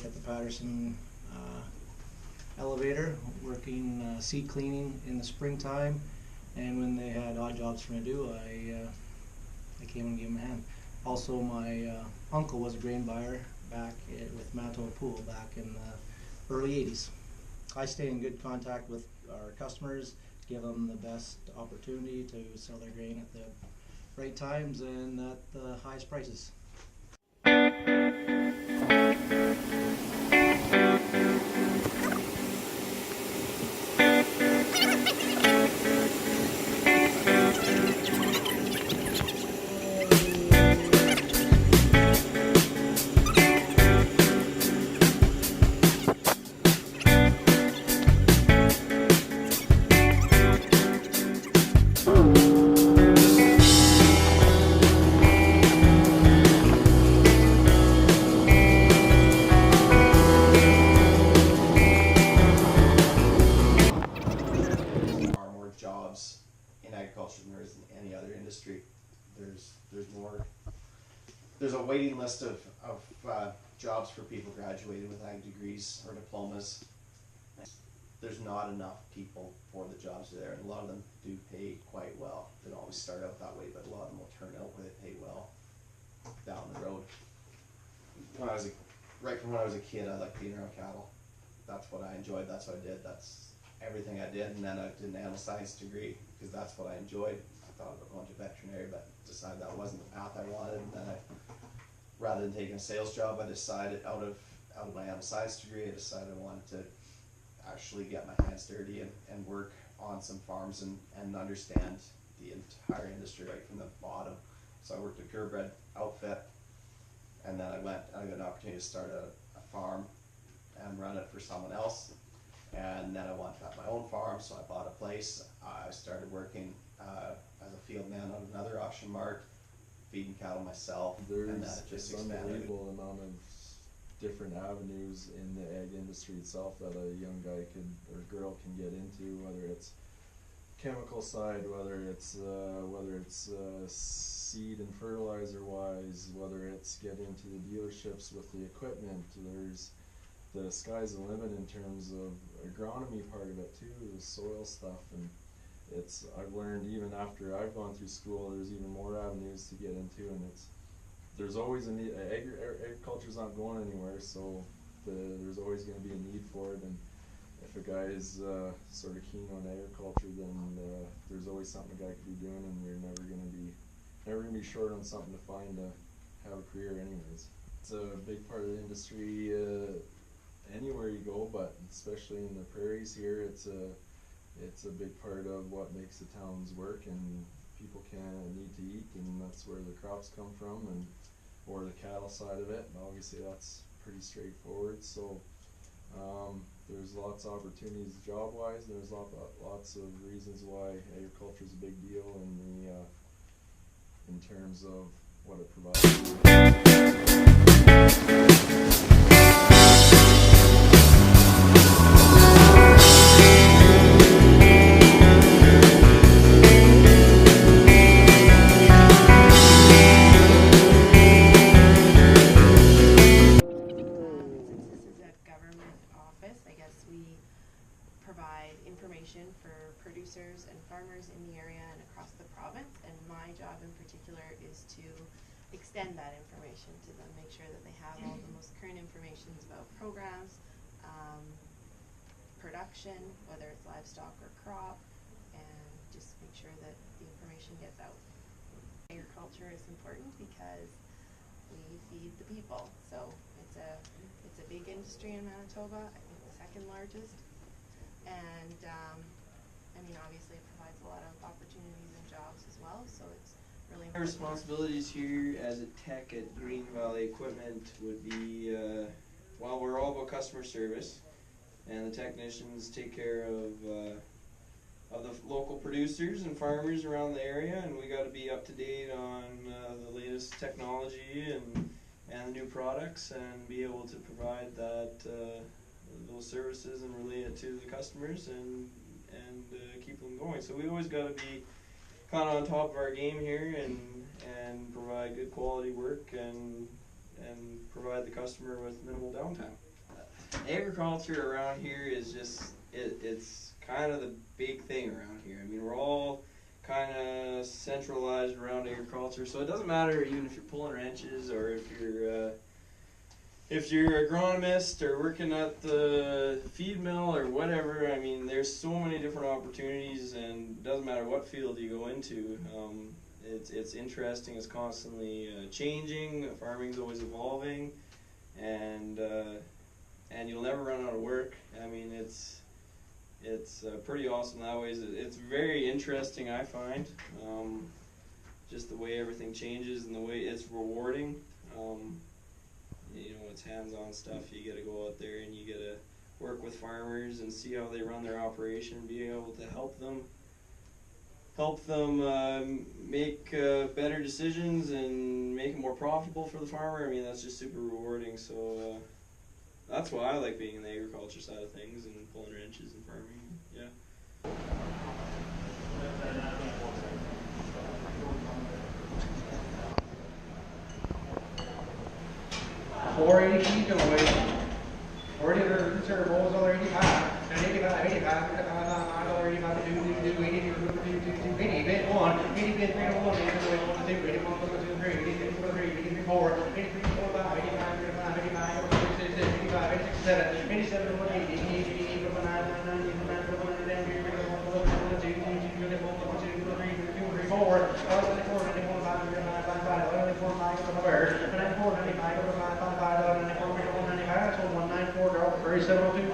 work at the Patterson elevator, working seat cleaning in the springtime, and when they had odd jobs for me to do, I came and gave them a hand. Also, my uncle was a grain buyer back with Manitoba Pool back in the early 80s. I stay in good contact with our customers, give them the best opportunity to sell their grain at the right times and at the highest prices. In agriculture than there is in any other industry. There's a waiting list of jobs for people graduated with ag degrees or diplomas. There's not enough people for the jobs there, and a lot of them do pay quite well. They don't always start out that way, but a lot of them will turn out where they pay well down the road. Right from when I was a kid, I liked being around cattle. That's what I enjoyed, that's what I did, that's everything I did, and then I did an animal science degree because that's what I enjoyed. I thought about going to veterinary, but decided that wasn't the path I wanted, and then rather than taking a sales job, I decided out of my animal science degree, I decided I wanted to actually get my hands dirty and work on some farms and understand the entire industry right from the bottom. So I worked at purebred outfit, and then I got an opportunity to start a farm and run it for someone else. And then I wanted to have my own farm, so I bought a place. I started working as a field man on another auction mart, feeding cattle myself, and that just expanded. There's an unbelievable amount of different avenues in the ag industry itself that a young guy or girl can get into, whether it's chemical side, whether it's seed and fertilizer wise, whether it's getting into the dealerships with the equipment. The sky's the limit in terms of agronomy part of it too, the soil stuff, and I've learned even after I've gone through school, there's even more avenues to get into, and there's always a need. Agriculture's not going anywhere, so there's always going to be a need for it, and if a guy is sort of keen on agriculture, then there's always something a guy could be doing, and you're never going to be short on something to find to have a career anyways. It's a big part of the industry anywhere you go, but especially in the prairies here, it's a big part of what makes the towns work, and people need to eat, and that's where the crops come from, or the cattle side of it, and obviously that's pretty straightforward. So there's lots of opportunities job wise, and there's lots of reasons why agriculture is a big deal in terms of what it provides. Provide information for producers and farmers in the area and across the province, and my job in particular is to extend that information to them, make sure that they have all the most current information about programs, production, whether it's livestock or crop, and just make sure that the information gets out. Agriculture is important because we feed the people, so it's a big industry in Manitoba, I think the second largest. And I mean, obviously it provides a lot of opportunities and jobs as well, so it's really important. My responsibilities here as a tech at Green Valley Equipment would be, well, we're all about customer service, and the technicians take care of the local producers and farmers around the area, and we got to be up to date on the latest technology and the new products, and be able to provide those services and relay it to the customers and keep them going. So we always got to be kind of on top of our game here and provide good quality work and provide the customer with minimal downtime. agriculture around here is just, it's kind of the big thing around here. I mean, we're all kind of centralized around agriculture, so it doesn't matter even if you're pulling wrenches or if you're agronomist or working at the feed mill or whatever. I mean, there's so many different opportunities, and it doesn't matter what field you go into. It's interesting. It's constantly changing. Farming's always evolving, and you'll never run out of work. I mean, it's pretty awesome that way. It's very interesting, I find, just the way everything changes and the way it's rewarding. You know, it's hands-on stuff. You get to go out there and you get to work with farmers and see how they run their operation, being able to help them make better decisions and make it more profitable for the farmer. I mean, that's just super rewarding. So that's why I like being in the agriculture side of things and pulling wrenches and farming. Yeah. 480 she's going to wait. 40 or servos, $85. 85, 85, $85, 80 bid 1, 80 bid 3 1, 80 bid 1, 2, 80 1, 2, 3, 80 bid 3, 80 bid 4, 83, 4, 5, 85, 85, 85, 86, 85, 86, 7, 87, 180, 80, 9, 9, 702.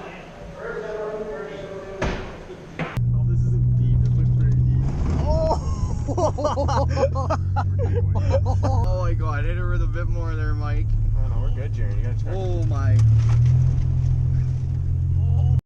Oh, this isn't deep. It looks very deep. Oh! Oh my god, hit her with a bit more there, Mike.